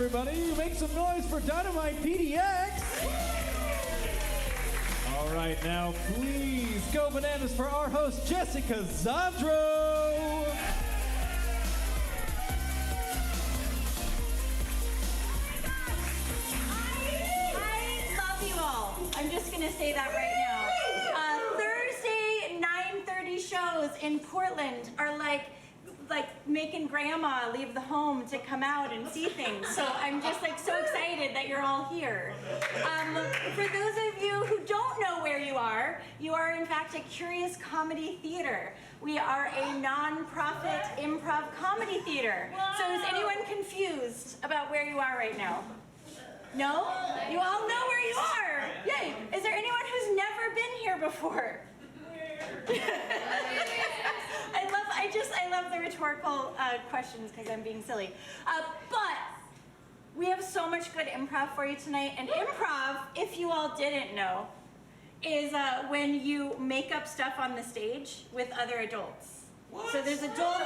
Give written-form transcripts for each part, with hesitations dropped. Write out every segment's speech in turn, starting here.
everybody. Make some noise for Dynamite PDX. All right, now please go bananas for our host, Jessica Zodrow. I'm just gonna say that right now. Thursday 9:30 shows in Portland are like making grandma leave the home to come out and see things. So I'm just like so excited that you're all here. For those of you who don't know where you are in fact a Curious Comedy Theater. We are a non-profit improv comedy theater. So is anyone confused about where you are right now? No? You all know where you are. Yay. Is there anyone who's never been here before? I love the rhetorical questions because I'm being silly. But we have so much good improv for you tonight. And improv, if you all didn't know, is when you make up stuff on the stage with other adults. What? So there's adults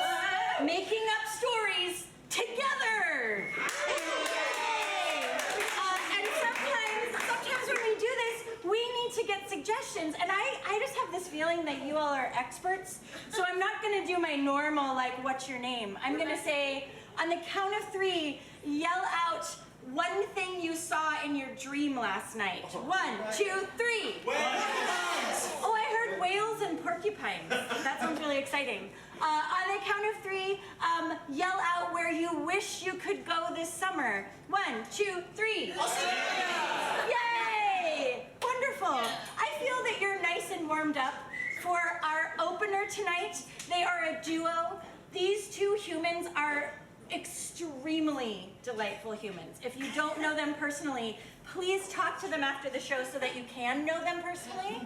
making up stories together. Sometimes when we do this, we need to get suggestions, and I just have this feeling that you all are experts, so I'm not going to do my normal, like, what's your name? I'm going to say, on the count of 3, yell out one thing you saw in your dream last night. 1, 2, 3. Oh, I heard whales and porcupines. That sounds really exciting. On the count of 3, yell out where you wish you could go this summer. 1, 2, 3. Yay! Wonderful. I feel that you're nice and warmed up for our opener tonight. They are a duo. These two humans are extremely delightful humans. If you don't know them personally, please talk to them after the show so that you can know them personally.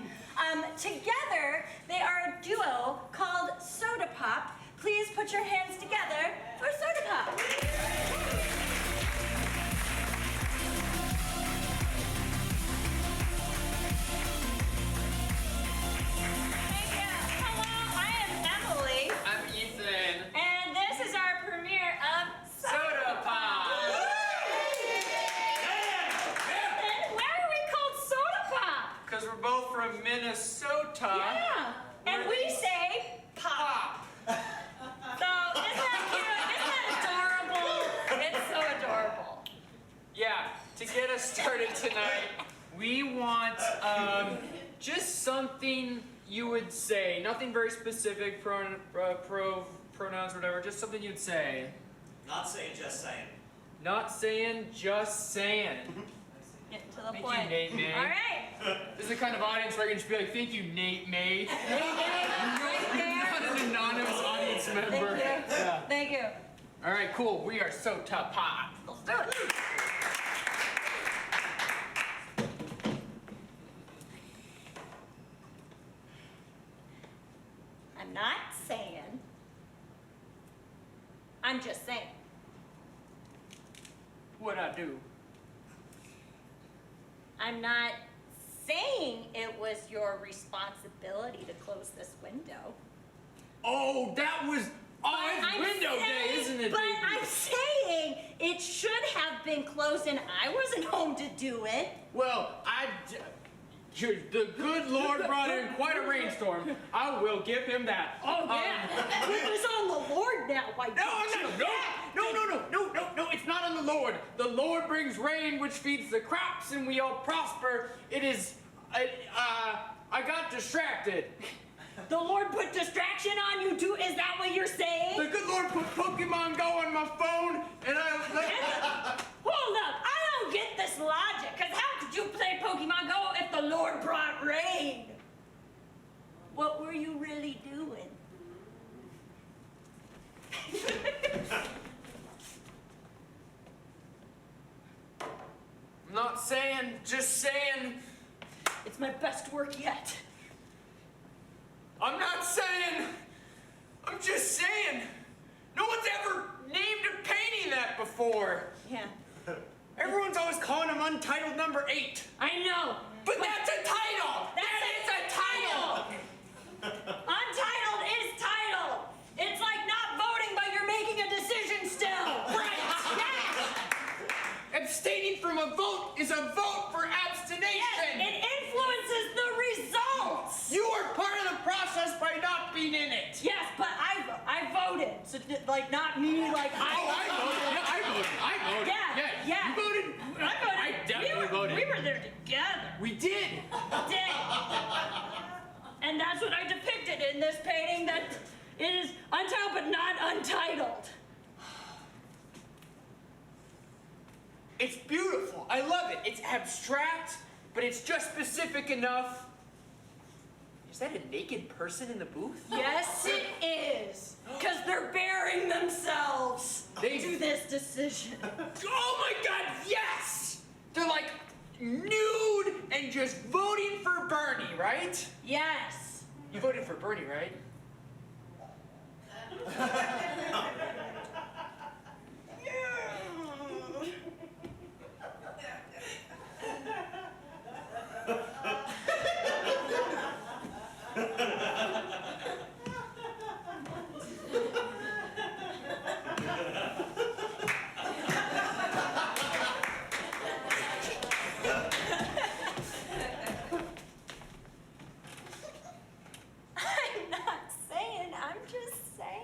Together, they are a duo called Soda Pop. Please put your hands together for Soda Pop. Thank you. Hello, I am Emily. I'm Ethan. And this is our premiere of Soda Pop. And why are we called Soda Pop? Because we're both from Minnesota. Yeah. And we say pop. So isn't that cute? Isn't that adorable? It's so adorable. Yeah, to get us started tonight, we want just something you would say. Nothing very specific, pronouns, whatever. Just something you'd say. Not saying, just saying. Not saying, just saying. Get to the Thank point. you, Nate May. All right. This is the kind of audience where I can just be like, thank you, Nate May. Right there. Not an anonymous audience member. Thank you. Yeah. Thank you. All right, cool. We are Soda Pop. Let's do it. I'm not saying. I'm just saying. What'd I do? I'm not saying it was your responsibility to close this window. Oh, that was it's window day, isn't it? But baby? I'm saying it should have been closed and I wasn't home to do it. Well, the good Lord brought in quite a rainstorm. I will give him that. Oh, yeah. It was on the Lord now. Why No, it's not on the Lord. The Lord brings rain, which feeds the crops, and we all prosper. It is, I got distracted. The Lord put distraction on you too? Is that what you're saying? The good Lord put Pokemon Go on my phone, and Hold up. I don't get this logic, because how could you play Pokemon Go if the Lord brought rain? What were you really doing? I'm not saying, just saying. It's my best work yet. I'm not saying, I'm just saying. No one's ever named a painting that before. Yeah. Everyone's always calling him Untitled Number 8. I know. But that's a title! That is a title! Untitled is title. It's like not voting, but you're making a decision still. Right. Yes. vote is a vote for abstination. Yes, it influences the results. You were part of the process by not being in it. Yes, but I voted. So like not me, like I voted. Yeah, I voted. Yeah. You voted? I voted. I definitely voted. We were there together. We did. And that's what I depicted in this painting that is untitled but not untitled. It's beautiful. I love it. It's abstract, but it's just specific enough. Is that a naked person in the booth? Yes, it is. Because they're bearing themselves to this decision. Oh my God, yes! They're like nude and just voting for Bernie, right? Yes. You voted for Bernie, right? I'm not saying, I'm just saying.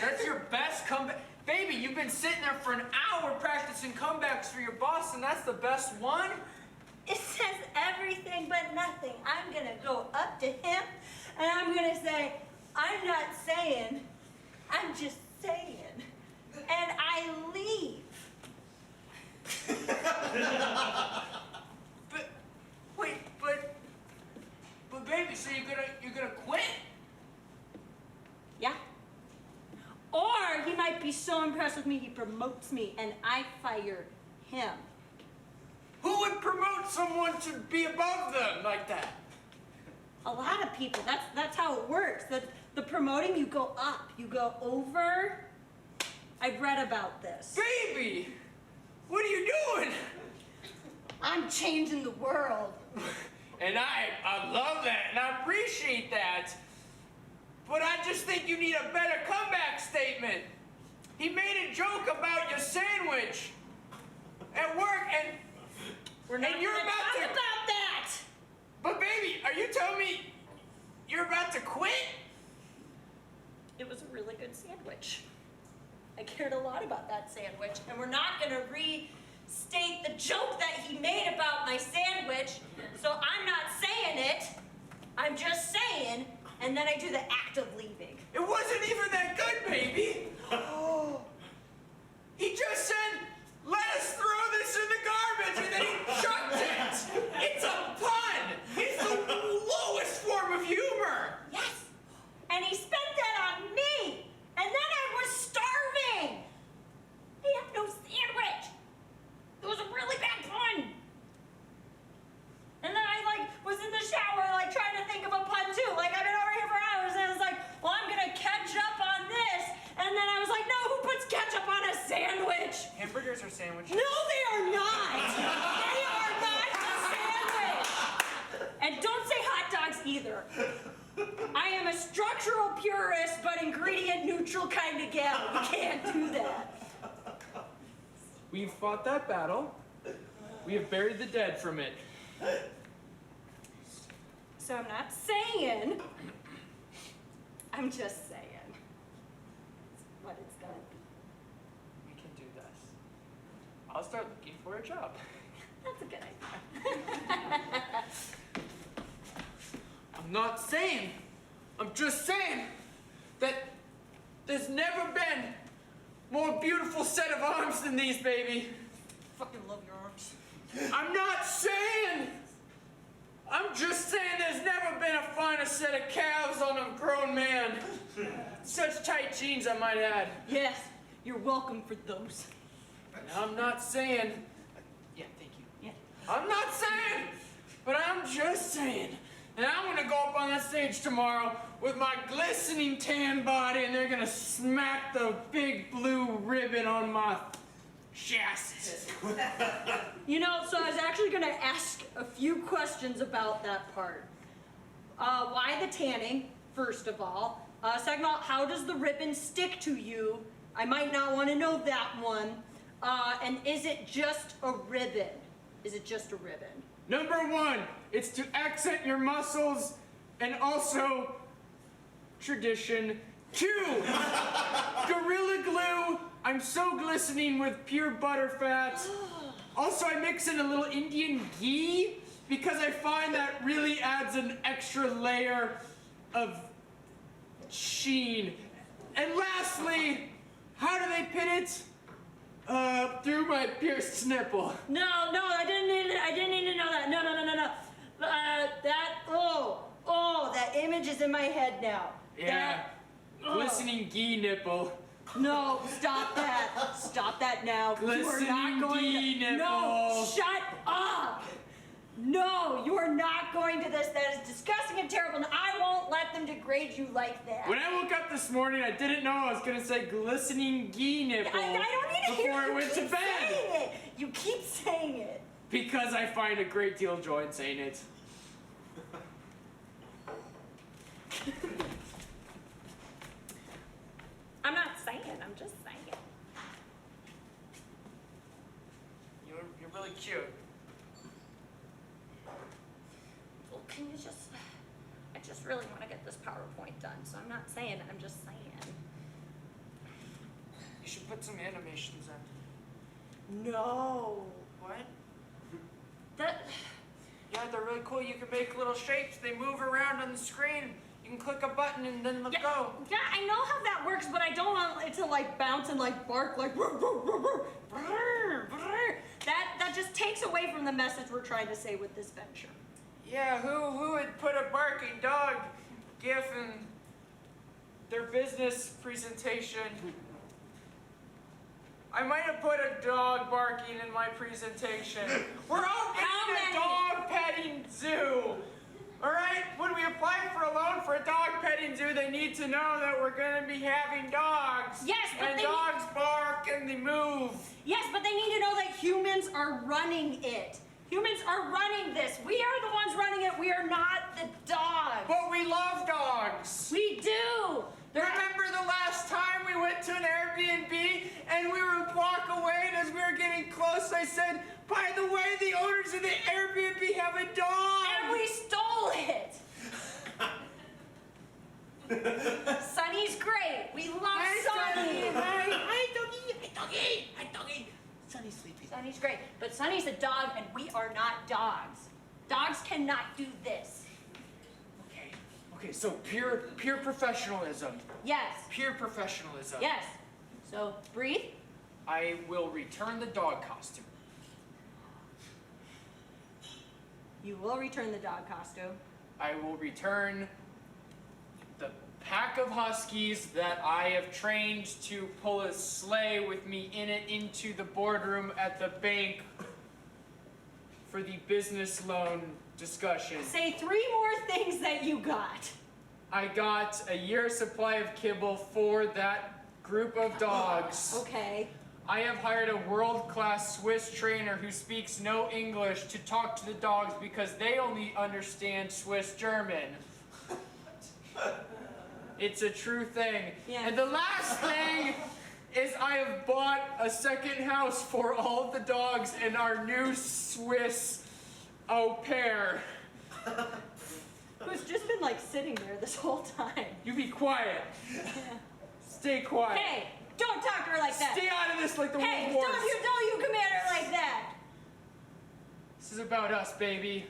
That's your best comeback. Baby, you've been sitting there for an hour practicing comebacks for your boss, and that's the best one? It says everything but nothing. I'm gonna go up to him and I'm gonna say, I'm not saying, I'm just saying. And I leave. But baby, so you're gonna quit? Yeah. Or he might be so impressed with me he promotes me and I fire him. Who would promote someone to be above them like that? A lot of people. That's how it works. The promoting, you go up, you go over. I've read about this. Baby, what are you doing? I'm changing the world. And I love that, and I appreciate that. But I just think you need a better comeback statement. He made a joke about your sandwich at work, and We're not you're gonna about talk to. about that. But baby, are you telling me you're about to quit? It was a really good sandwich. I cared a lot about that sandwich, and we're not gonna restate the joke that he made about my sandwich, so I'm not saying it. I'm just saying, and then I do the act of leaving. It wasn't even that good, baby. He just said, let us throw this in the garbage, and then he chucked it. It's a pun. It's the lowest form of humor. Yes, and he spent that on me, and then I was starving. I have no sandwich. It was a really bad pun. And then I was in the shower trying to think of a pun too. I've been over here for hours and I was like, well, I'm gonna catch up on this. And then I was like, no, who puts ketchup on a sandwich? Hamburgers or sandwiches? No, they are not. They are not a sandwich. And don't say hot dogs either. I am a structural purist, but ingredient neutral kind of gal. You can't do that. We've fought that battle. We have buried the dead from it. So I'm not saying, I'm just saying what it's gonna be. We can do this. I'll start looking for a job. That's a good idea. I'm not saying, I'm just saying that there's never been more beautiful set of arms than these, baby. Fucking love your arms. I'm not saying, I'm just saying there's never been a finer set of calves on a grown man. Such tight jeans, I might add. Yes, you're welcome for those. And I'm not saying, yeah, thank you. Yeah. I'm not saying, but I'm just saying that I'm gonna go up on that stage tomorrow with my glistening tan body and they're gonna smack the big blue ribbon on my chest. You know, so I was actually gonna ask a few questions about that part. Why the tanning, first of all? Second of all, how does the ribbon stick to you? I might not want to know that one. And is it just a ribbon? Is it just a ribbon? Number 1, it's to accent your muscles and also tradition. 2, Gorilla Glue. I'm so glistening with pure butter fat. Also, I mix in a little Indian ghee because I find that really adds an extra layer of sheen. And lastly, how do they pin it? Through my pierced nipple. No, I didn't need to know that. No. That image is in my head now. Yeah, glistening ghee nipple. No, stop that. Stop that now. Glistening ghee nipple. No, shut up. No, you are not going to this. That is disgusting and terrible, and I won't let them degrade you like that. When I woke up this morning, I didn't know I was going to say glistening ghee nipple I don't need to hear before I you went keep to bed. saying it. You keep saying it. Because I find a great deal of joy in saying it. I'm not saying, I'm just saying. You're really cute. Well, can you just, I just really want to get this PowerPoint done, so I'm not saying, I'm just saying. You should put some animations in. No. What? That, Yeah, they're really cool. You can make little shapes. They move around on the screen. You can click a button and then let go. yeah, I know how that works, but I don't want it to like bounce and like bark like That just takes away from the message we're trying to say with this venture. Yeah, who would put a barking dog gif in their business presentation? I might have put a dog barking in my presentation. We're opening a dog petting zoo. All right, when we apply for a loan for a dog petting zoo, they need to know that we're going to be having dogs. Yes, but and they dogs bark and they move. Yes, but they need to know that humans are running it. Humans are running this. We are the ones running it. We are not the dogs. But we love dogs. We do. Remember the last time we went to an Airbnb and we were a block away, and as we were getting close, I said, by the way, the owners of the Airbnb have a dog. And we stole it. Sunny's great. We love Sunny. Hi, doggy. Sunny's sleeping. Sunny's great. But Sunny's a dog, and we are not dogs. Dogs cannot do this. Okay, so pure professionalism. Yes. Pure professionalism. Yes. So breathe. I will return the dog costume. You will return the dog costume. I will return the pack of huskies that I have trained to pull a sleigh with me in it into the boardroom at the bank for the business loan discussion. Say 3 more things that you got. I got a year's supply of kibble for that group of dogs. Okay. I have hired a world-class Swiss trainer who speaks no English to talk to the dogs because they only understand Swiss German. It's a true thing. Yeah. And the last thing is I have bought a second house for all of the dogs and our new Swiss au pair. Who's just been like sitting there this whole time. You be quiet. Yeah. Stay quiet. Hey, don't talk to her like that. Stay out of this like the Hey, World Wars. don't you come at her like that. This is about us, baby.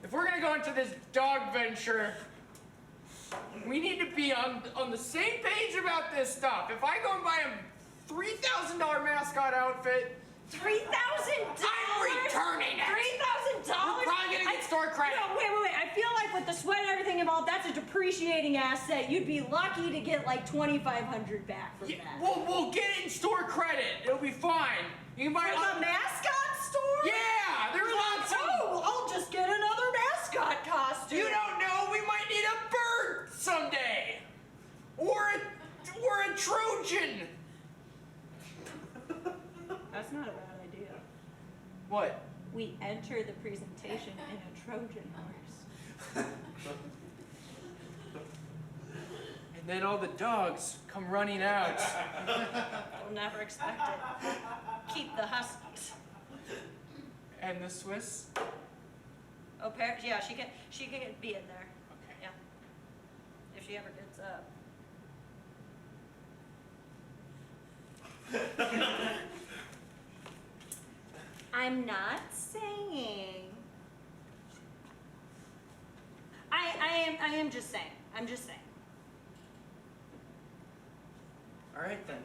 If we're gonna go into this dog venture, we need to be on the same page about this stuff. If I go and buy a $3,000 mascot outfit, $3,000? I'm returning it. $3,000? We're probably gonna get store credit. No, wait. I feel like with the sweat and everything involved, that's a depreciating asset. You'd be lucky to get like $2,500 back from Yeah, that. we'll get it in store credit. It'll be fine. You can buy For the mascot store? Yeah, there's lots of. Oh, I'll just get another mascot costume. You don't know. We might need a bird someday, or a Trojan. That's not a bad idea. What? We enter the presentation in a Trojan horse. And then all the dogs come running out. We'll never expect it. Keep the huskies. And the Swiss? Oh, yeah, she can be in there. Okay. Yeah. If she ever gets up. I'm not saying. I am just saying. I'm just saying. All right then.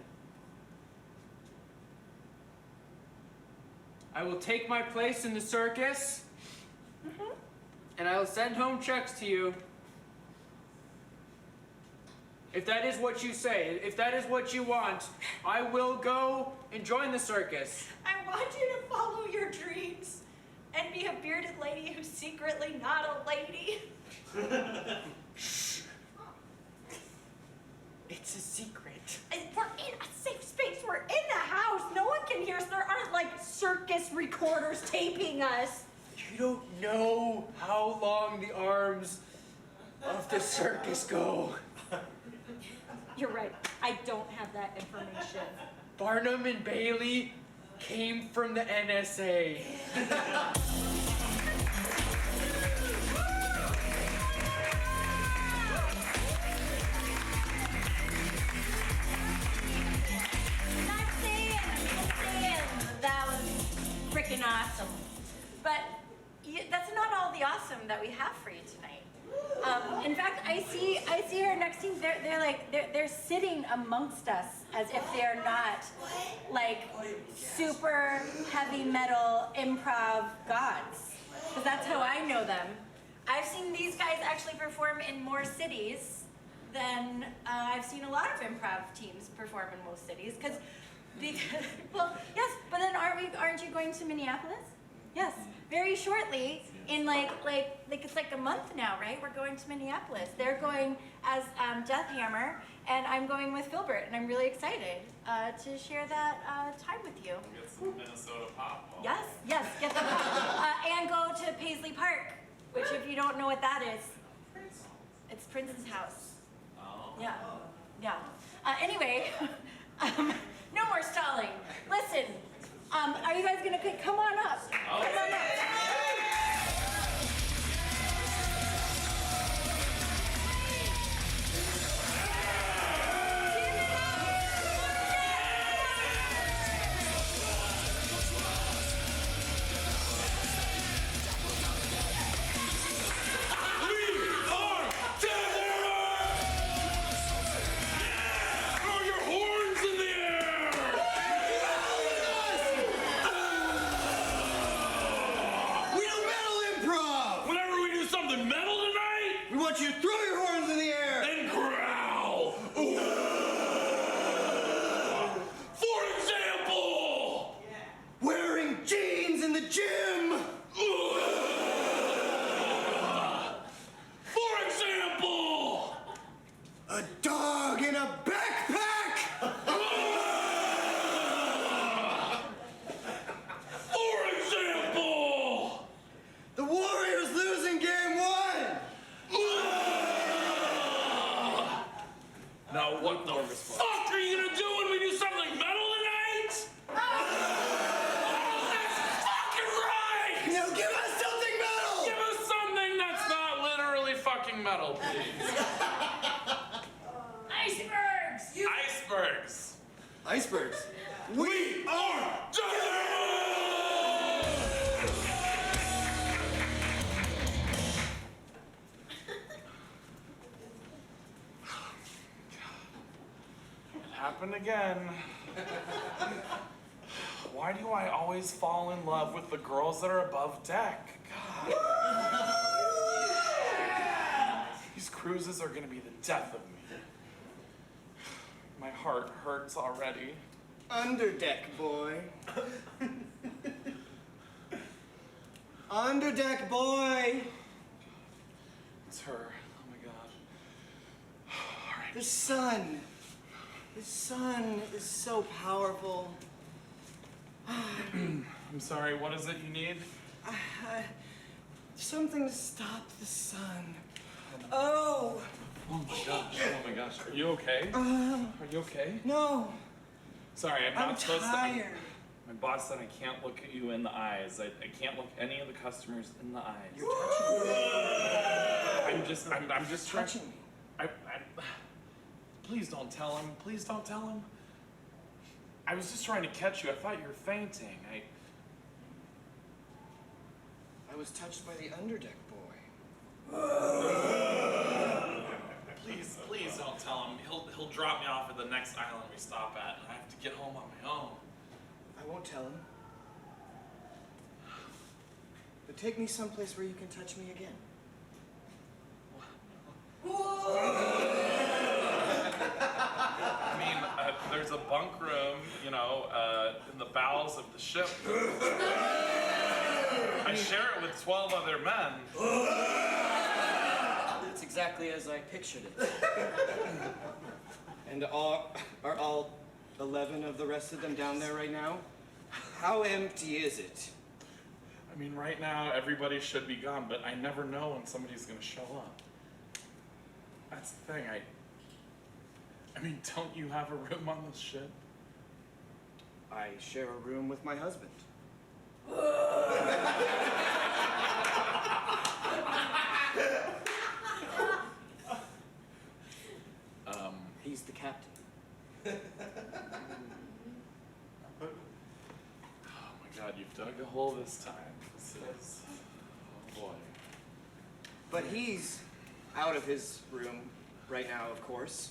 I will take my place in the circus, and I will send home checks to you. If that is what you say, if that is what you want, I will go and join the circus. I want you to follow your dreams and be a bearded lady who's secretly not a lady. Shh. It's a secret. And we're in a safe space. We're in the house. No one can hear us. There aren't like circus recorders taping us. You don't know how long the arms of the circus go. You're right. I don't have that information. Barnum and Bailey came from the NSA. That was freaking awesome. But that's not all the awesome that we have for you tonight. In fact, I see our next team. They're sitting amongst us as if they're not like super heavy metal improv gods, because that's how I know them. I've seen these guys actually perform in more cities than I've seen a lot of improv teams perform in most cities. Because, well, yes, but then aren't you going to Minneapolis? Yes, very shortly, in like it's like a month now, right? We're going to Minneapolis. They're going as Deathhammer, and I'm going with Filbert, and I'm really excited to share that time with you. Get some Minnesota pop. Yes, get the and go to Paisley Park, which if you don't know what that is, it's Prince's house. Oh. Yeah. Anyway, no more stalling. Listen, are you guys gonna come on up? Come on up. Metal, please. Icebergs. We are It happened again. Why do I always fall in love with the girls that are above deck? God. These cruises are gonna be the death of me. My heart hurts already. Underdeck boy. Underdeck boy. It's her. Oh my god. All right. The sun. The sun is so powerful. I'm sorry, what is it you need? Something to stop the sun. Oh, Oh my gosh. Are you okay? Are you okay? No, Sorry, I'm I'm not supposed to. tired. My boss said I can't look at you in the eyes. I can't look any of the customers in the eyes. You're touching me. I'm just trying. Touching me. Please don't tell him. Please don't tell him. I was just trying to catch you. I thought you were fainting. I was touched by the underdeck boy. Please don't tell him. He'll drop me off at the next island we stop at, and I have to get home on my own. I won't tell him. But take me someplace where you can touch me again. I mean, there's a bunk room, in the bowels of the ship. I share it with 12 other men. It's exactly as I pictured it. And are all 11 of the rest of them down there right now? How empty is it? I mean, right now, everybody should be gone, but I never know when somebody's gonna show up. That's the thing, I mean, don't you have a room on this ship? I share a room with my husband. He's the captain. Oh my god, you've dug a hole this time. This is, oh boy. But he's out of his room right now, of course,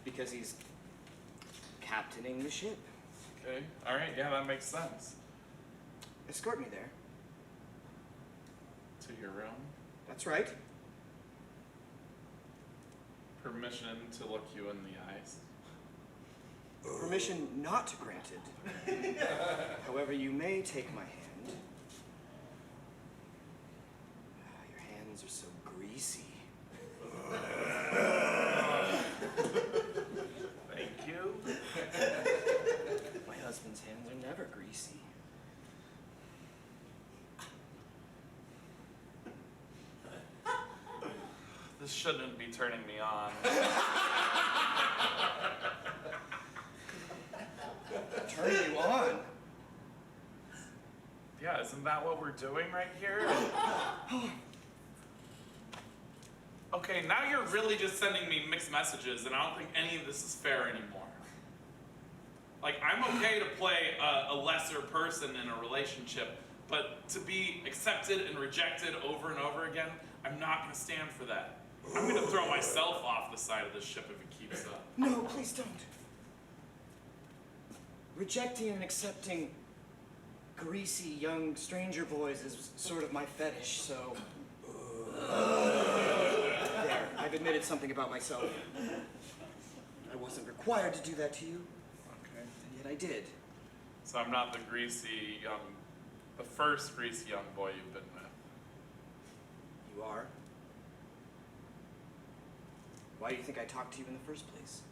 because he's captaining the ship. Okay, alright, yeah, that makes sense. Escort me there. To your room. That's right. Permission to look you in the eyes. Permission not granted. However, you may take my hand. Your hands are so greasy. Thank you. My husband's hands are never greasy. This shouldn't be turning me on. Turn you on? Yeah, isn't that what we're doing right here? Okay, now you're really just sending me mixed messages, and I don't think any of this is fair anymore. Like, I'm okay to play a lesser person in a relationship, but to be accepted and rejected over and over again, I'm not gonna stand for that. I'm gonna throw myself off the side of this ship if it keeps up. No, please don't. Rejecting and accepting greasy young stranger boys is sort of my fetish, so... There, I've admitted something about myself. I wasn't required to do that to you, Okay. and yet I did. So I'm not the first greasy young boy you've been with. You are? Why do you think I talked to you in the first place?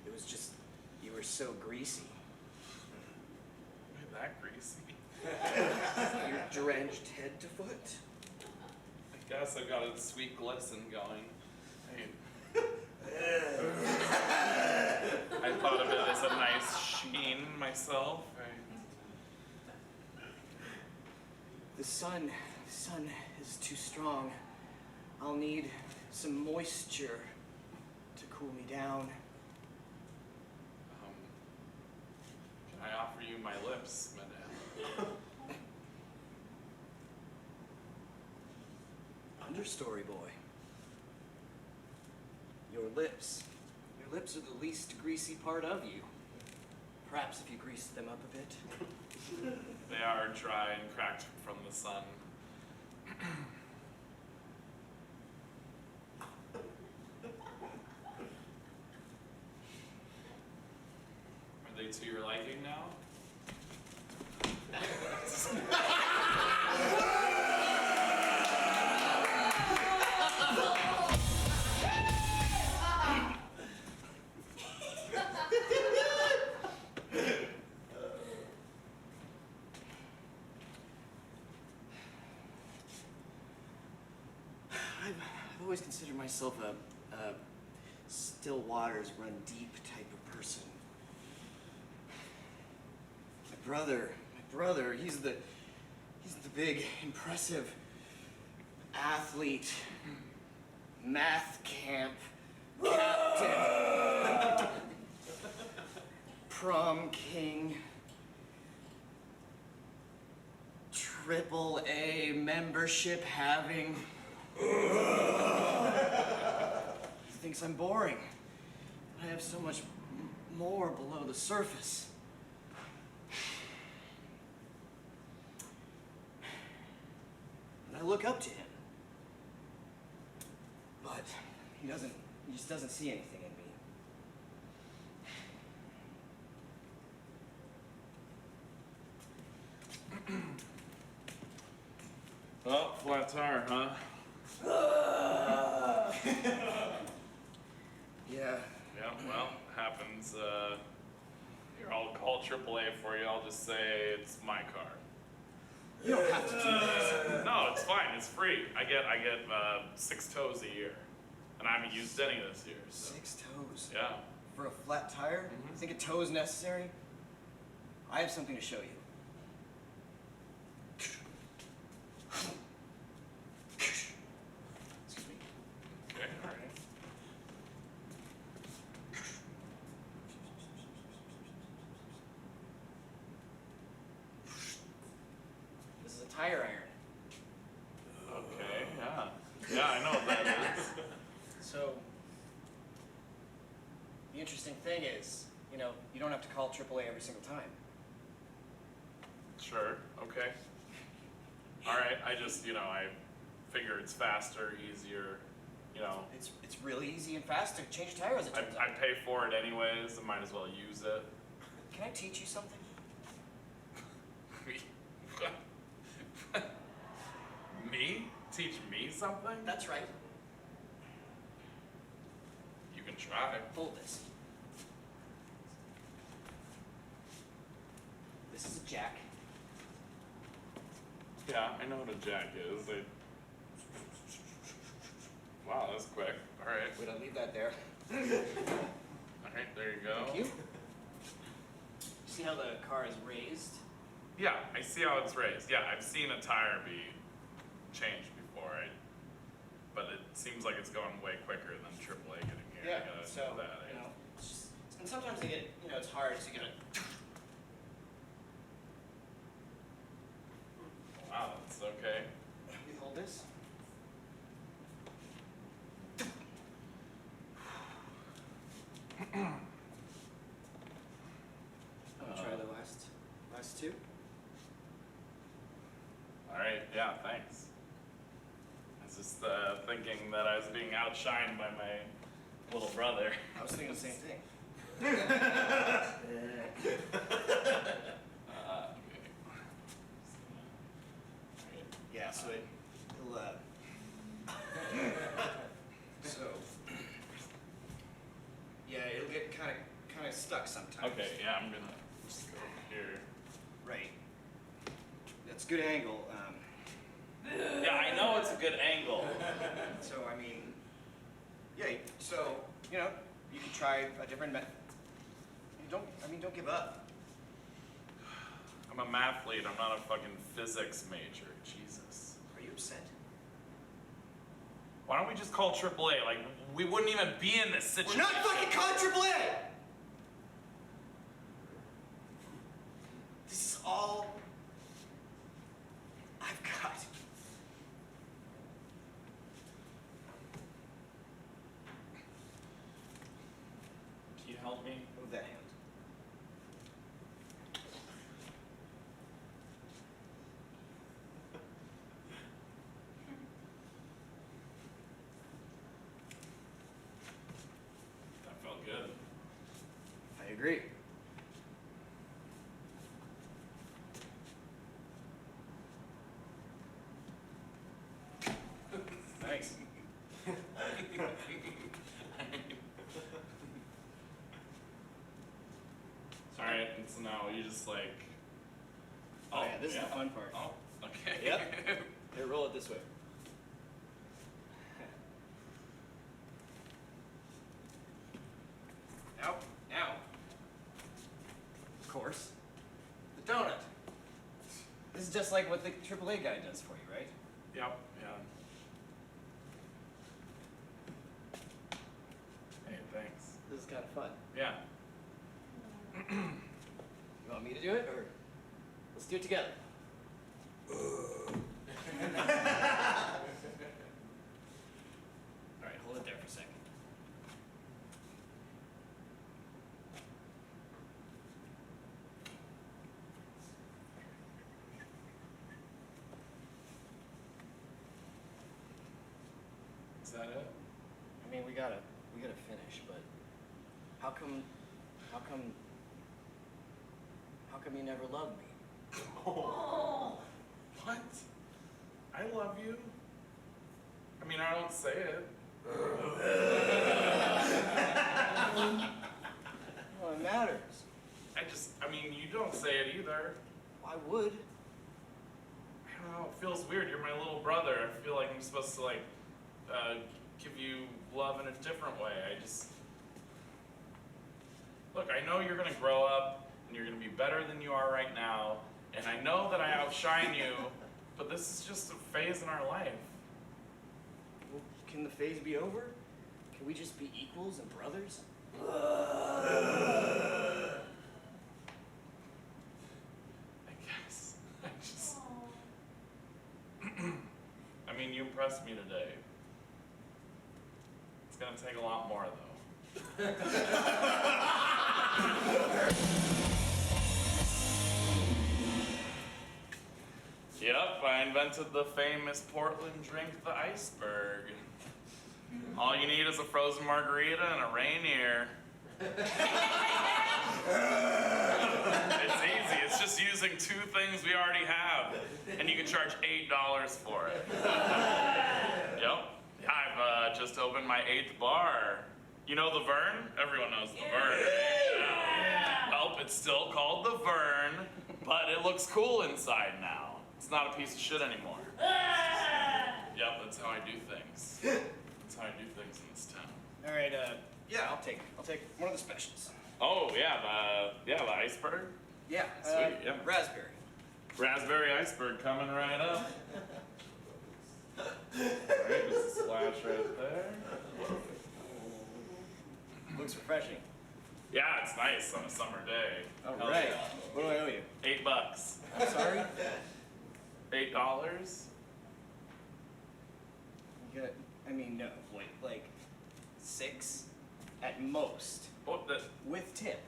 It was just, you were so greasy. Why that greasy? You're drenched head to foot. I guess I've got a sweet glisten going. I thought of it as a nice sheen myself. The sun is too strong. I'll need some moisture to cool me down. Can I offer you my lips, madame? Understory boy. Your lips are the least greasy part of you. Perhaps if you greased them up a bit. They are dry and cracked from the sun. Are they to your liking now? always considered myself a still waters run deep type of person. My brother, he's the big, impressive athlete, math camp captain, prom king, AAA membership having. He thinks I'm boring. I have so much more below the surface. And I look up to him. But he just doesn't see anything in me. Oh, flat tire, huh? Yeah. Yeah, well, happens. Here, I'll call AAA for you. I'll just say it's my car. You don't have to do this. No, it's fine. It's free. I get 6 toes a year, and I haven't used any this year. So. 6 toes. Yeah. For a flat tire? You think a toe is necessary? I have something to show you. Excuse me. Okay. All right. This is a tire iron. Okay. Yeah. Yeah, I know what that is. So, the interesting thing is, you don't have to call AAA every single time. Sure. Okay. All right. I just, I figure it's faster, easier. It's really easy and fast to change a tire as it turns I out. pay for it anyways. I might as well use it. Can I teach you something? Me? Teach me something? That's right. You can try. Hold this. This is a jack. Yeah, I know what a jack is. Wow, that's quick. All right. Wait, I'll leave that there. All right, there you go. Thank you. See how the car is raised? Yeah, I see how it's raised. Yeah, I've seen a tire be changed before, but it seems like it's going way quicker than AAA getting here. Yeah, I gotta so, know that. it's just, and sometimes they get, it's hard to get a. Wow, that's okay. You hold this. Try the last two. All right, yeah, thanks. I was just thinking that I was being outshined by my little brother. I was thinking the same thing. Yeah, so it'll, so, yeah, it'll get kind of stuck sometimes. Okay, yeah, I'm gonna just go over here. Right. That's a good angle. Yeah, I know it's a good angle. So, yeah, so, you can try a different method. Don't give up. I'm a mathlete, I'm not a fucking physics major. Jesus. Are you upset? Why don't we just call AAA? Like, we wouldn't even be in this situation. We're not fucking calling AAA! This is all I've got. Can you help me? Move that hand. That felt good. I agree. Thanks. Alright, and so now you just like. Oh, yeah, this is the fun part. Oh, okay. Yep. Here, roll it this way. course. The donut. This is just like what the AAA guy does for you, right? Yep, yeah. Hey, thanks. This is kind of fun. Yeah. You want me to do it, or let's do it together? All right, hold it there for a second. Is that it? I mean, we gotta finish, but how come you never loved me? What? I love you. I mean, I don't say it. Well, it matters. I mean, you don't say it either. I would. I don't know, it feels weird. You're my little brother. I feel like I'm supposed to, like, give you love in a different way. Look, I know you're gonna grow up, and you're gonna be better than you are right now, and I know that I outshine you, but this is just a phase in our life. Well, can the phase be over? Can we just be equals and brothers? I guess. I mean, you impressed me today. It's gonna take a lot more, though. Yep, I invented the famous Portland drink, the iceberg. All you need is a frozen margarita and a Rainier. It's easy, it's just using two things we already have, and you can charge $8 for it. Yep, I've just opened my 8th bar. You know the Vern? Everyone knows the Vern. Yeah. Well, it's still called the Vern, but it looks cool inside now. It's not a piece of shit anymore. Yep, that's how I do things. That's how I do things in this town. All right, yeah, I'll take one of the specials. Oh yeah, the iceberg. Yeah, Sweet, yeah. raspberry. Raspberry iceberg coming right up. Alright, just a splash right there. Looks refreshing. Yeah, it's nice on a summer day. All Hell right. yeah. What do I owe you? $8. I'm sorry. $8? You got, I mean, no, wait, like 6 at most What the? with tip.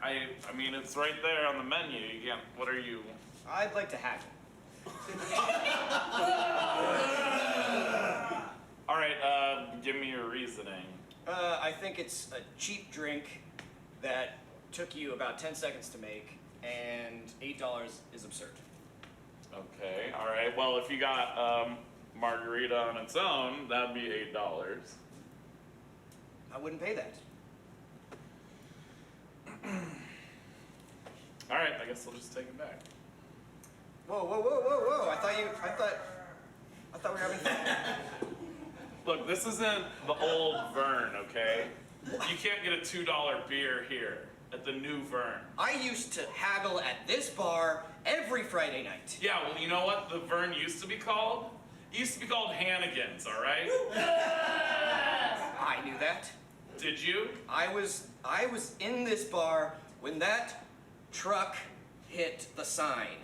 I mean, it's right there on the menu. You can't. What are you? I'd like to haggle. All right. Give me your reasoning. I think it's a cheap drink that took you about 10 seconds to make, and $8 is absurd. Okay. All right. Well, if you got margarita on its own, that'd be $8. I wouldn't pay that. All right. I guess I'll just take it back. Whoa, whoa, whoa, whoa, whoa! I thought we were having fun. Look, this isn't the old Vern, okay? You can't get a $2 beer here at the new Vern. I used to haggle at this bar every Friday night. Yeah, well, you know what the Vern used to be called? It used to be called Hannigan's, all right? I knew that. Did you? I was in this bar when that truck hit the sign.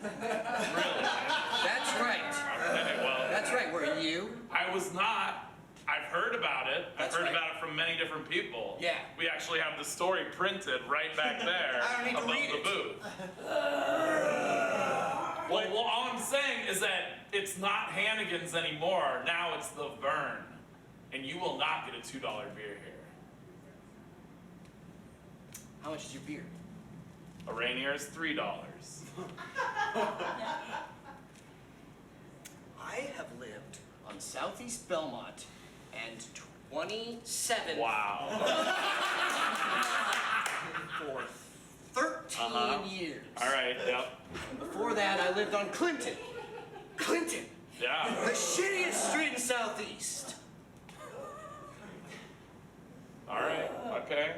Really? That's right. Okay, well, That's right. Were you? I was not. I've heard about it. That's I've heard right. about it from many different people. Yeah. We actually have the story printed right back there I don't need to above read the it. booth. Well, all I'm saying is that it's not Hannigan's anymore. Now it's the Vern. And you will not get a $2 beer here. How much is your beer? A Rainier is $3. I have lived on Southeast Belmont and 27 Wow. for 13 years. All right, yep. And before that, I lived on Clinton. Clinton, Yeah. the shittiest street in Southeast. All right, okay.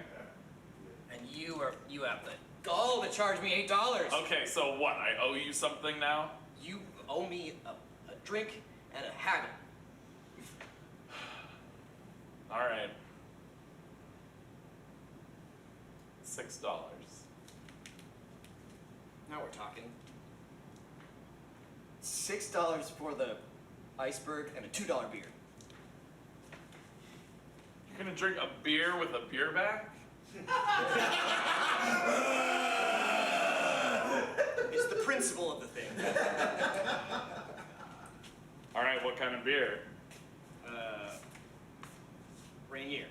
you have the gall to charge me $8. Okay, so what? I owe you something now? You owe me a drink and a habit. All right. $6. Now we're talking. $6 for the iceberg and a $2 beer. You're gonna drink a beer with a beer back? It's the principle of the thing. All right, what kind of beer? Rainier.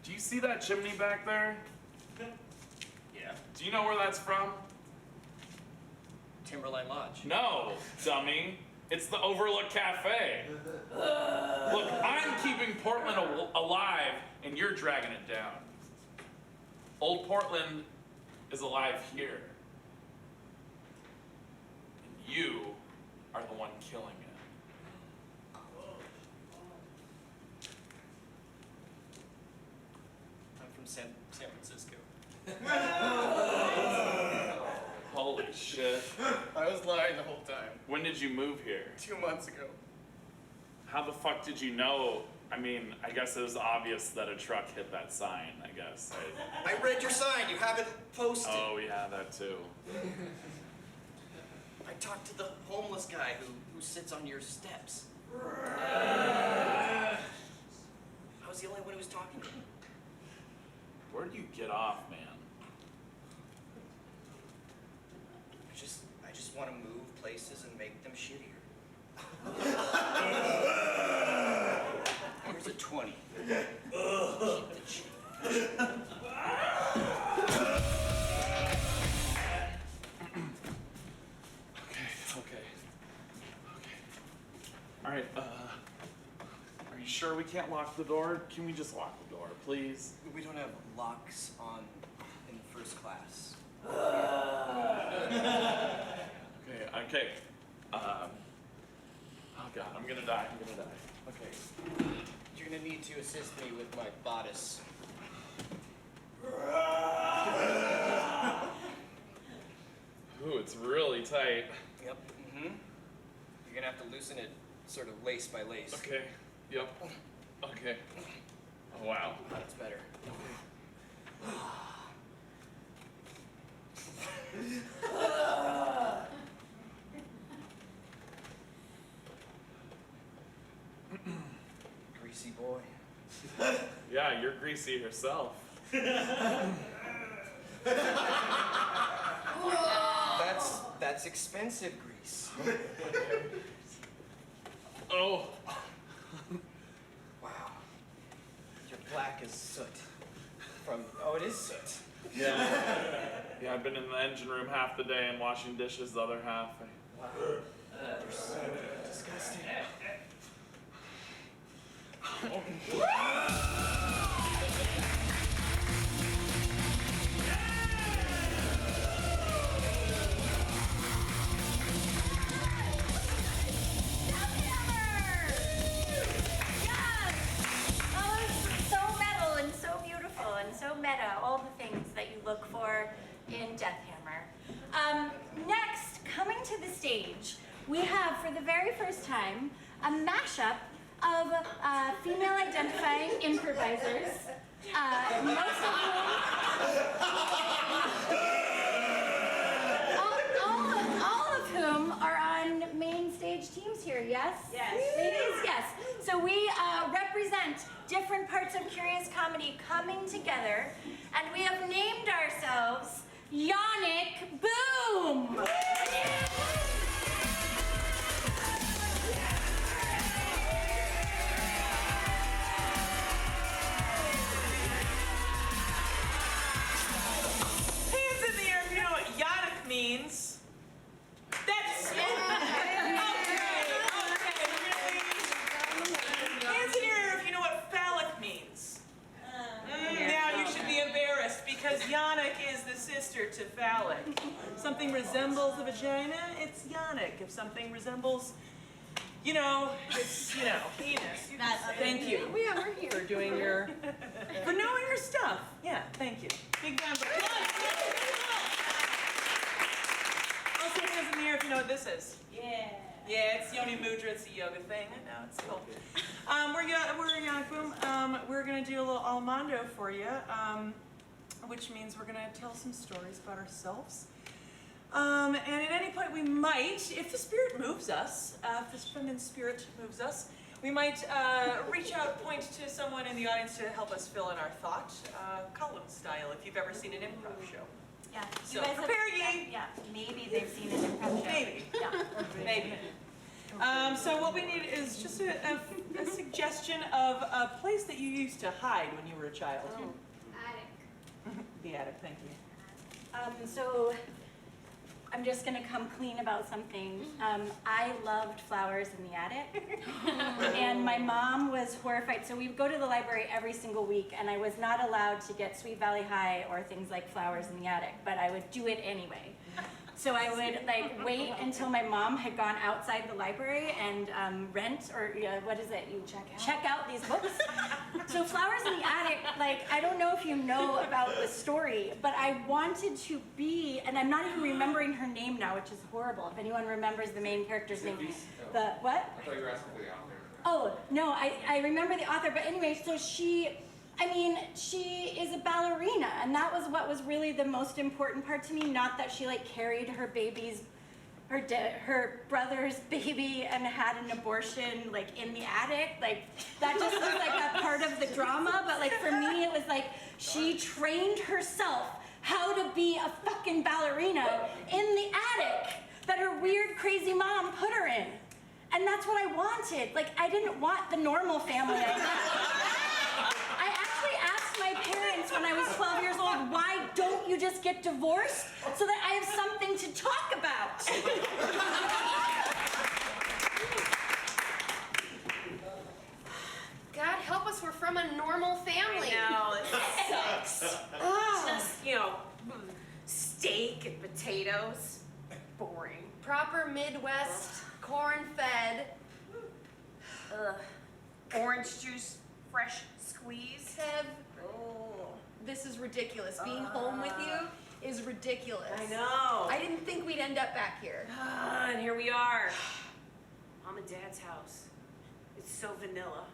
Do you see that chimney back there? Yeah. Do you know where that's from? Timberline Lodge. No, dummy. It's the Overlook Cafe. Look, I'm keeping Portland alive, and you're dragging it down. Old Portland is alive here. And you are the one killing it. I'm from San Francisco. Holy shit. I was lying the whole time. When did you move here? 2 months ago. How the fuck did you know? I mean, I guess it was obvious that a truck hit that sign, I guess. I read your sign. You have it posted. Oh, yeah, that too. I talked to the homeless guy who sits on your steps. I was the only one who was talking to him. Where'd you get off, man? I just want to move places and make them shittier. Here's a 20. Keep the change. Okay. All right, are you sure we can't lock the door? Can we just lock the door, please? We don't have locks on in first class. Okay. Oh God, I'm gonna die. Okay. You're gonna need to assist me with my bodice. Ooh, it's really tight. Yep. Mm-hmm. You're gonna have to loosen it sort of lace by lace. Okay. Yep. Okay. Oh wow. That's better. Greasy boy. Yeah, you're greasy yourself. That's expensive grease. Oh. Wow. You're black as soot. It is soot. Yeah, I've been in the engine room half the day and washing dishes the other half. Wow. You're so disgusting. So meta, all the things that you look for in Deathhammer. Next, coming to the stage, we have, for the very first time, a mashup of female-identifying improvisers, most of whom, all of whom are on main stage teams here, yes? Yes. Ladies, yes. So we represent different parts of Curious Comedy coming together, and we have named ourselves Yonic Boom! Hands in the air if you know what Yonic means. That's... Okay, really? Hands in the air if you know what phallic means. Now you should be embarrassed because Yonic is the sister to phallic. Something resembles a vagina, it's Yonic. If something resembles you know, it's, you know, heinous. Thank you. Yeah, we're here. For doing for knowing your stuff. Yeah, thank you. Big round of applause. Also, hands in the air if you know what this is. Yeah. Yeah, it's Yoni Mudra. It's a yoga thing. I know, it's cool. We're gonna do a little Almondo for you, which means we're gonna tell some stories about ourselves. And at any point we might, if the spirit moves us, if this feminine spirit moves us, we might reach out, point to someone in the audience to help us fill in our thought, column style, if you've ever seen an improv show. Yeah. So prepare ye. Yeah. Maybe they've seen an improv show. Maybe. Yeah. Maybe. So what we need is just a suggestion of a place that you used to hide when you were a child. Attic. The attic, thank you. So I'm just gonna come clean about something. I loved flowers in the attic, and my mom was horrified. So we would go to the library every single week, and I was not allowed to get Sweet Valley High or things like flowers in the attic, but I would do it anyway. So I would like wait until my mom had gone outside the library and rent, or what is it? You check out these books. So flowers in the attic, like I don't know if you know about the story, but I wanted to be, and I'm not even remembering her name now, which is horrible. If anyone remembers the main character's name, the what? I thought you were asking for the author. Oh no, I remember the author, but anyway, so she is a ballerina, and that was what was really the most important part to me. Not that she like carried her baby's, her brother's baby and had an abortion like in the attic. Like that just was like a part of the drama. But like for me, it was like she trained herself how to be a fucking ballerina in the attic that her weird, crazy mom put her in. And that's what I wanted. Like I didn't want the normal family I had. I actually asked my parents when I was 12 years old, why don't you just get divorced so that I have something to talk about? God help us, we're from a normal family. No, it sucks. Just, steak and potatoes. Boring. Proper Midwest, corn-fed. Orange juice, fresh squeeze. Kev, this is ridiculous. Being home with you is ridiculous. I know. I didn't think we'd end up back here. And here we are. Mom and Dad's house. It's so vanilla.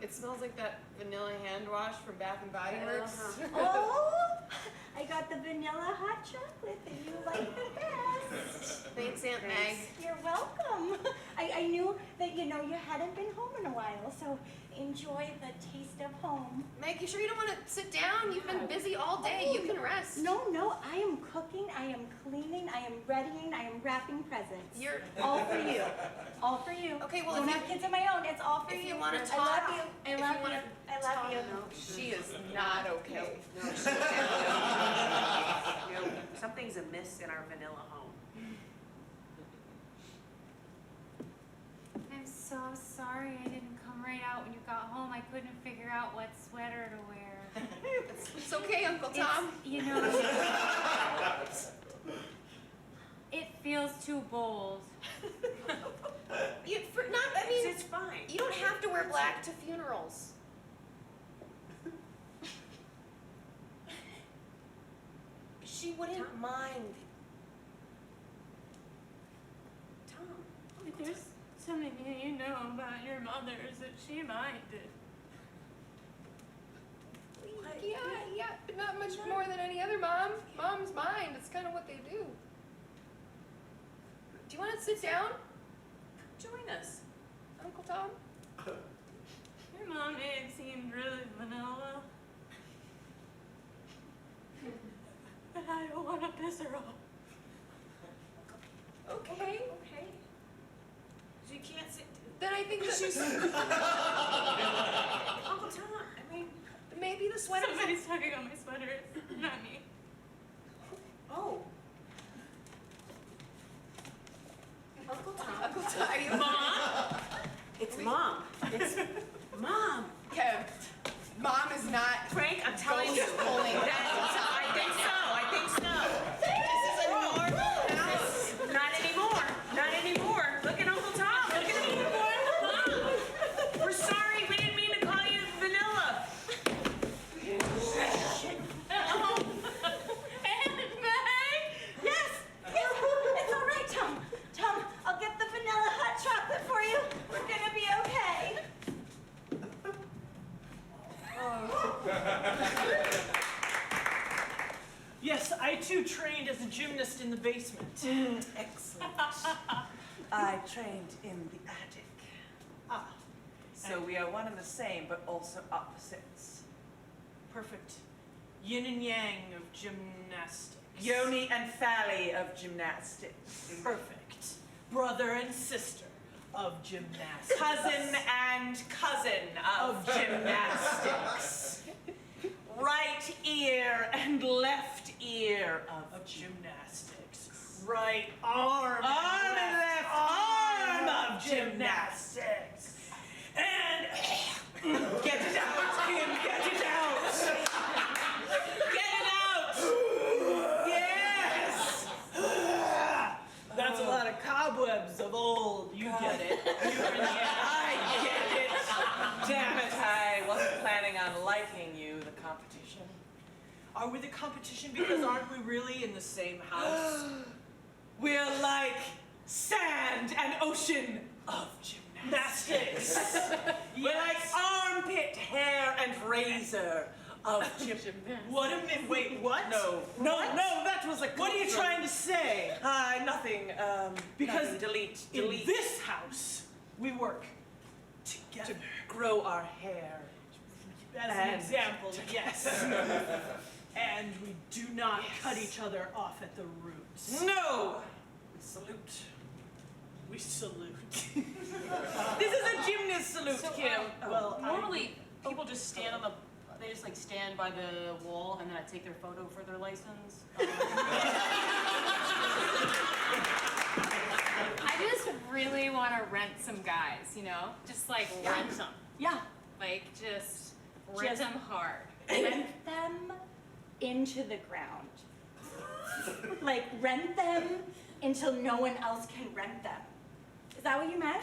It smells like that vanilla hand wash from Bath and Body Works. Oh, I got the vanilla hot chocolate that you like the best. Thanks, Aunt Meg. You're welcome. I knew that, you hadn't been home in a while, so enjoy the taste of home. Meg, you sure you don't want to sit down? You've been busy all day. You can rest. No, I am cooking, I am cleaning, I am readying, I am wrapping presents. You're all for you. All for you. Okay, well, don't if have kids of my own. It's all for if you. you want to I talk, love you. I if love you you. wanna I love you. No, she is not okay. No, something's amiss in our vanilla home. I'm so sorry I didn't come right out when you got home. I couldn't figure out what sweater to wear. It's okay, Uncle Tom. It feels too bold. It's fine. You don't have to wear black to funerals. She wouldn't mind. Tom. There's something you know about your mothers that she minded. Yeah, but not much more than any other mom. Moms mind. It's kind of what they do. Do you want to sit down? Join us. Uncle Tom? Your mom may have seemed really vanilla. But I don't want to piss her off. Okay. So you can't sit. Then I think that she's... Uncle Tom, maybe the sweater... Somebody's tugging on my sweater. It's not me. Oh. Uncle Tom, are you... Mom? It's Mom. It's Mom. Kev, Mom is not... Frank, I'm telling you. Pulling that. I think so. This is a normal house. Not anymore. Look at all the basement. Excellent. I trained in the attic. Ah, so we are one and the same, but also opposites. Perfect yin and yang of gymnastics. Yoni and Fally of gymnastics. Perfect. Brother and sister of gymnastics. Cousin and cousin of gymnastics. Right ear and left ear of gymnastics. Right arm and left arm of gymnastics. And get it out, Kim, get it out. Get it out. Yes. That's a lot of cobwebs of old. You get it. I get it. Damn it, I wasn't planning on liking you, the competition. Are we the competition because aren't we really in the same house? We're like sand and ocean of gymnastics. We're like armpit, hair, and razor of gymnastics. What a minute, wait, what? No, that was a What are you trying to say? Nothing, because nothing. Delete. In this house, we work together. To grow our hair. As an example, yes. And we do not cut each other off at the roots. No! We salute. We salute. This is a gymnast salute, so, Kim. Well, normally people just stand on the. They just like stand by the wall and then I take their photo for their license. I just really want to rent some guys, you know? Just like rent them. Yeah. Like just rent them hard. Rent them into the ground. Like rent them until no one else can rent them. Is that what you meant?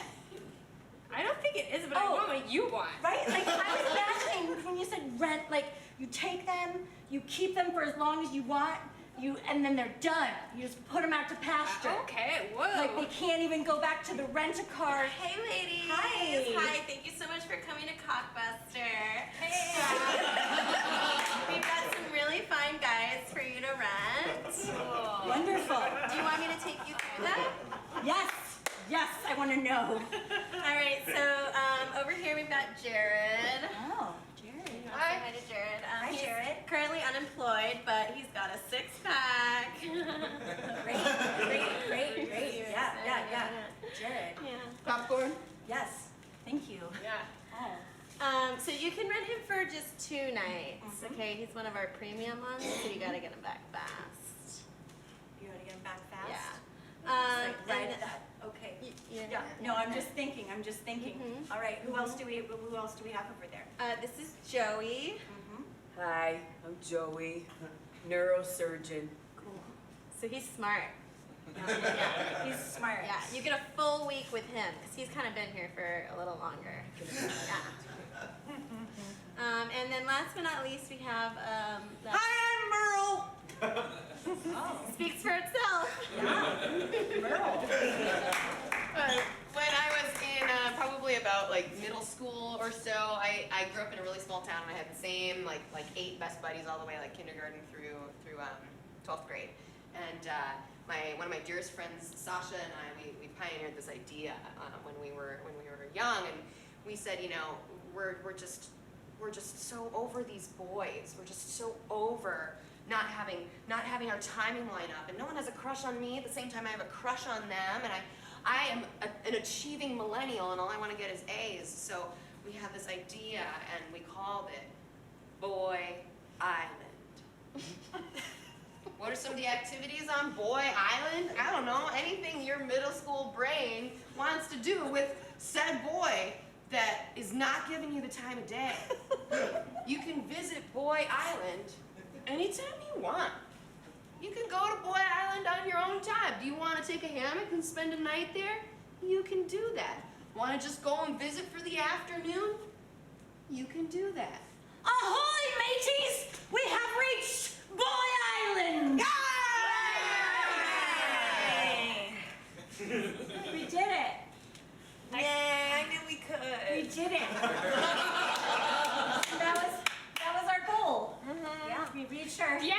I don't think it is, but I want what you want. Right? Like I was imagining when you said rent, like you take them, you keep them for as long as you want, and then they're done. You just put them out to pasture. Okay, whoa. Like they can't even go back to the rent-a-car. Hey ladies. Hi. Hi, thank you so much for coming to Cockbuster. Hey. We've got some really fine guys for you to rent. Cool. Wonderful. Do you want me to take you through that? Yes. Yes, I want to know. All right, so over here we've got Jared. Oh, Jared. Hi. Hi to Jared. Hi, he's Jared. Currently unemployed, but he's got a six-pack. Great. Yeah. Jared. Yeah. Popcorn? Yes. Thank you. Yeah. Oh. So you can rent him for just 2 nights, okay? He's one of our premium ones, so you gotta get him back fast. You gotta get him back fast? Yeah. Right at that. Okay. Yeah. No, I'm just thinking. Mhm. All right. Who else do we have over there? This is Joey. Hi, I'm Joey, neurosurgeon. Cool. So he's smart. Yeah. He's smart. Yeah, you get a full week with him because he's kind of been here for a little longer. Yeah. And then last but not least, we have Hi, I'm Merle. Speaks for itself. Merle. When I was in probably about like middle school or so, I grew up in a really small town and I had the same like 8 best buddies all the way like kindergarten through 12th grade. And one of my dearest friends, Sasha, and I, we pioneered this idea when we were young, and we said, you know, we're just so over these boys. We're just so over not having our timing line up, and no one has a crush on me at the same time I have a crush on them, and I am an achieving millennial, and all I want to get is A's. So we had this idea, and we called it Boy Island. What are some of the activities on Boy Island? I don't know, anything your middle school brain wants to do with said boy that is not giving you the time of day. You can visit Boy Island anytime you want. You can go to Boy Island on your own time. Do you want to take a hammock and spend a night there? You can do that. Want to just go and visit for the afternoon? You can do that. Ahoy, mateys! We have reached Boy Island! Yay! We did it! Yay, I knew we could. We did it! That was our goal. Yeah, we reached our... Yeah!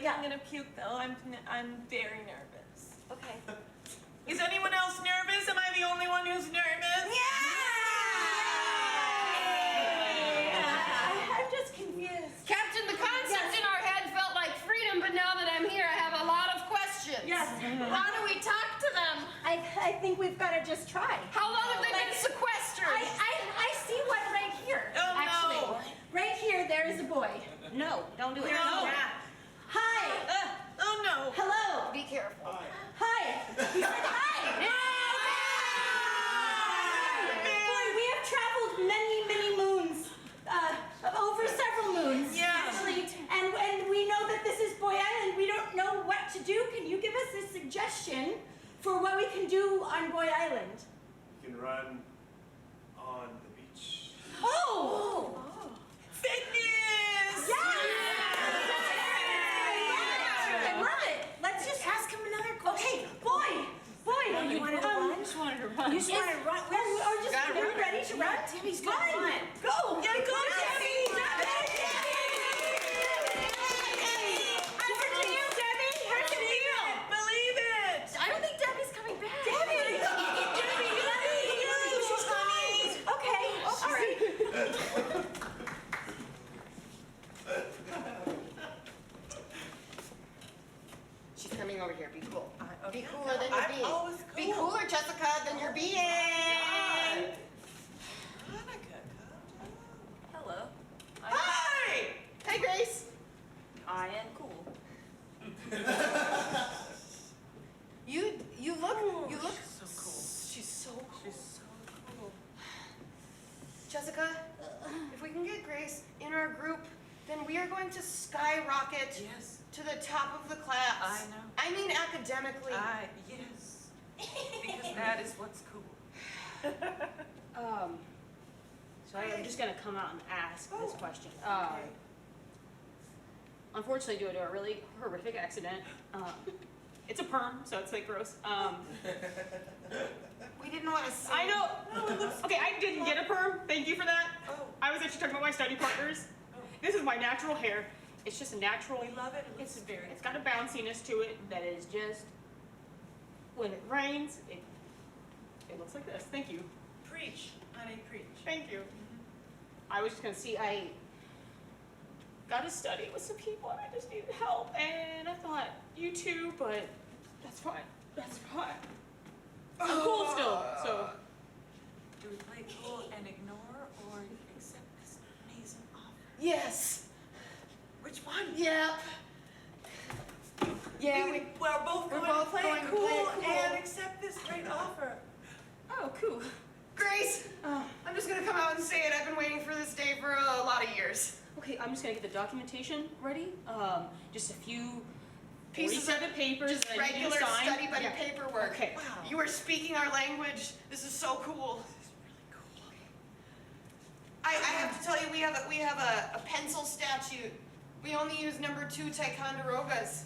like I'm gonna puke though. I'm very nervous. Okay. Is anyone else nervous? Am I the only one who's nervous? I'm just confused. Captain, the concept in our head felt like freedom, but now that I'm here, I have a lot of questions. Yes. How do we talk to them? I think we've got to just try. How long have they been sequestered? I see one right here. Oh, actually. no. Right here, there is a boy. No, don't do it. No. Hi. Oh no. Hello. Be careful. Hi. He said hi. Boy, we have traveled many moons. Over several moons, actually. And we know that this is Boy Island. We don't know what to do. Can you give us a suggestion for what we can do on Boy Island? You can run on the beach. Oh! Fitness! Yes! I love it. Let's just ask him another question. Okay, boy. You wanted to run? I just wanted to run. You just wanted to run? Are you ready to run? Timmy's gonna run. Go! Yeah, go, Debbie! Over to you, Debbie. How does it feel? Believe it! I don't think Debbie's coming back. Debbie! She's coming! Okay, all right. She's coming over here. Be cool. Okay. Be cooler than you're I'm being. always Be cool. cooler, Jessica, than you're being. Monica, hello. Hi! Hey, Grace. I am cool. You look. So cool. She's so cool. She's so cool. Jessica, if we can get Grace in our group, then we are going to skyrocket Yes. to the top of the class. I know. I mean academically. Yes. Because that is what's cool. So I'm just gonna come out and ask this question. okay. Unfortunately, due to a really horrific accident, it's a perm, so it's like gross. We didn't want to say. I know. Okay, I didn't get a perm. Thank you for that. Oh. I was actually talking about my study partners. This is my natural hair. It's just a natural. We love it. It looks It's got a bounciness to it that is just. When it rains, it looks like this. Thank you. Preach, honey, preach. Thank you. I was just gonna see. I got to study with some people, and I just needed help. And I thought you too, but that's fine. That's fine. I'm cool still. So. Do we play cool and ignore or accept this amazing offer? Yes. Which one? Yeah. Yeah. We're both going to play cool and accept this great offer. Oh, cool. Grace, I'm just gonna come out and say it. I've been waiting for this day for a lot of years. Okay, I'm just gonna get the documentation ready. Just a few Pieces of papers just that I need to regular sign. study buddy Yeah. paperwork. Okay. Wow. You are speaking our language. This is so cool. I have to tell you, we have a pencil statute. We only use number 2 Ticonderogas.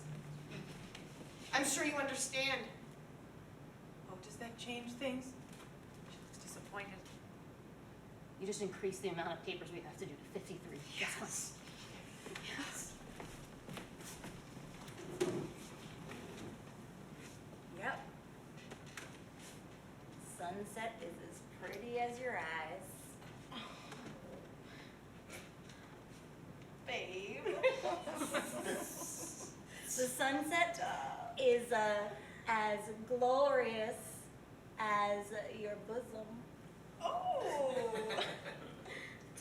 I'm sure you understand. Oh, does that change things? She looks disappointed. You just increase the amount of papers we have to do to 53. Yes. Yes. Yep. Sunset is as pretty as your eyes. Babe. The sunset is as glorious as your bosom. Oh.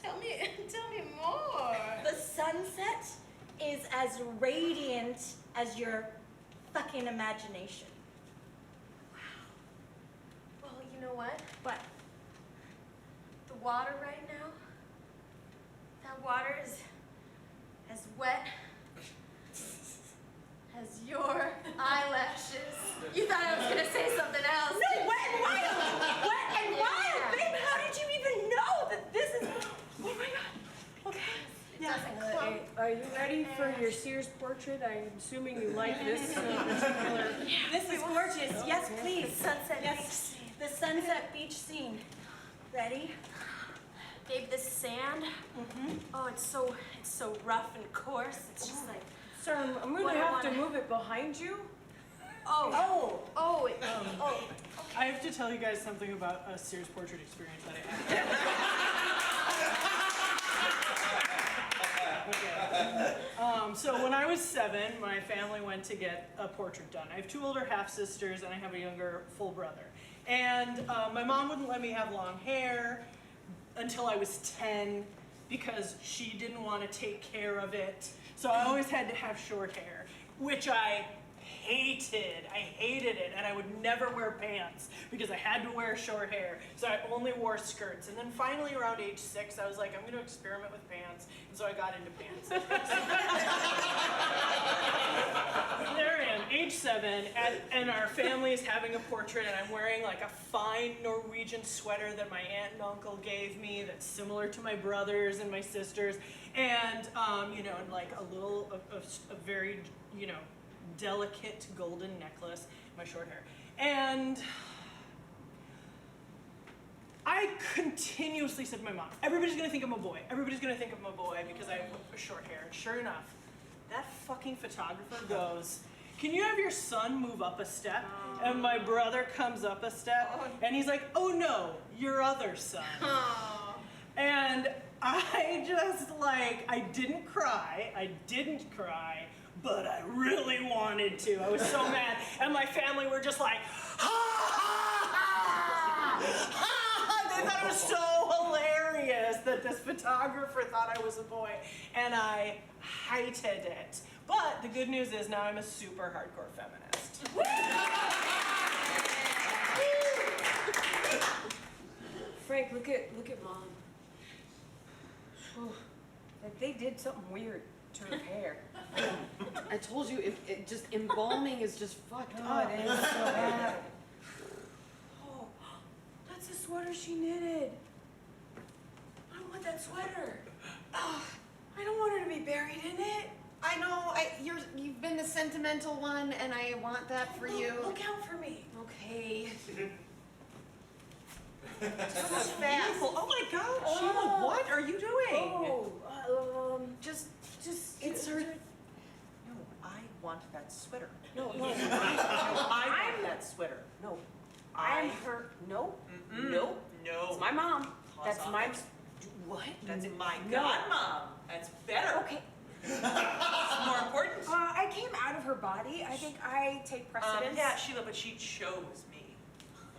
Tell me more. The sunset is as radiant as your fucking imagination. Well, you know what? What? The water right now, that water is as wet as your eyelashes. You thought I was gonna say something else. No, wet and wild! Wet and wild! Babe, how did you even know that this is... Oh my god. Okay. It doesn't clump. Are you ready for your Sears portrait? I'm assuming you like this particular. This is gorgeous. Yes, please. Sunset Yes. beach scene. The sunset beach scene. Ready? Babe, this sand, oh, it's so rough and coarse. It's just like So I'm gonna have to move it behind you. I have to tell you guys something about a Sears portrait experience that I had. So when I was 7, my family went to get a portrait done. I have 2 older half-sisters and I have a younger full brother. And my mom wouldn't let me have long hair until I was 10 because she didn't want to take care of it. So I always had to have short hair, which I hated. I hated it, and I would never wear pants because I had to wear short hair. So I only wore skirts. And then finally around age 6, I was like, I'm going to experiment with pants. And so I got into pants. There I am, age 7, and our family is having a portrait, and I'm wearing like a fine Norwegian sweater that my aunt and uncle gave me that's similar to my brothers and my sisters. And, you know, like a very, you know, delicate golden necklace, my short hair. And I continuously said to my mom, everybody's gonna think I'm a boy. Everybody's gonna think I'm a boy because I have short hair. And sure enough, that fucking photographer goes, can you have your son move up a step? And my brother comes up a step, and he's like, oh no, your other son. And I just like, I didn't cry, but I really wanted to. I was so mad. And my family were just like, ha ha ha! Ha! They thought it was so hilarious that this photographer thought I was a boy. And I hated it. But the good news is now I'm a super hardcore feminist. Frank, look at Mom. Like they did something weird to her hair. I told you, it just embalming is just fucked up. It is so bad. Oh, that's a sweater she knitted. I want that sweater. Oh, I don't want her to be buried in it. I know, you've been the sentimental one, and I want that for you. Look out for me. Okay. That's beautiful. Oh my God, Sheila, what are you doing? Just, it's her. No, I want that sweater. No. I want that sweater. No. I'm her. No. No. No. It's my mom. That's my. What? That's my godmom. That's better. Okay. It's more important. I came out of her body. I think I take precedence. Yeah, Sheila, but she chose me.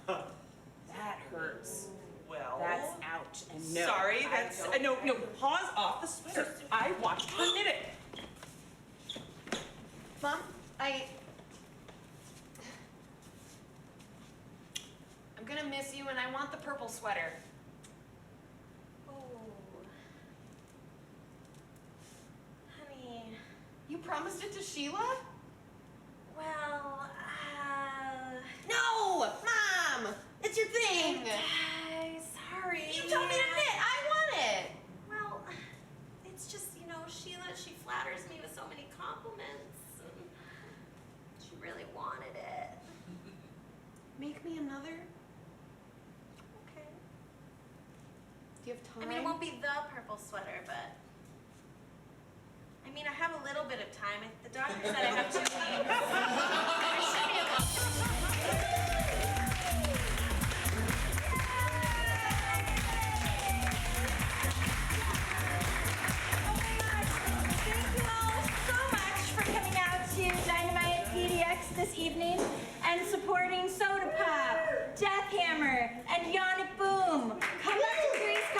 That hurts. Well, that's ouch. And no. Sorry, that's no. Pause off the sweater. I watched her knit it. Mom, I'm gonna miss you, and I want the purple sweater. Oh. Honey. You promised it to Sheila? Well, No! Mom! It's your thing! Sorry. You told me to knit! I want it! Well, it's just, you know, Sheila, she flatters me with so many compliments. And she really wanted it. Make me another? Okay. Do you have time? I mean, it won't be the purple sweater, but I mean, I have a little bit of time. The doctor said I have 2 weeks. I should be able to. Dynamite PDX this evening and supporting Soda Pop, Death Hammer, and Yannick Boom. Come up to Grace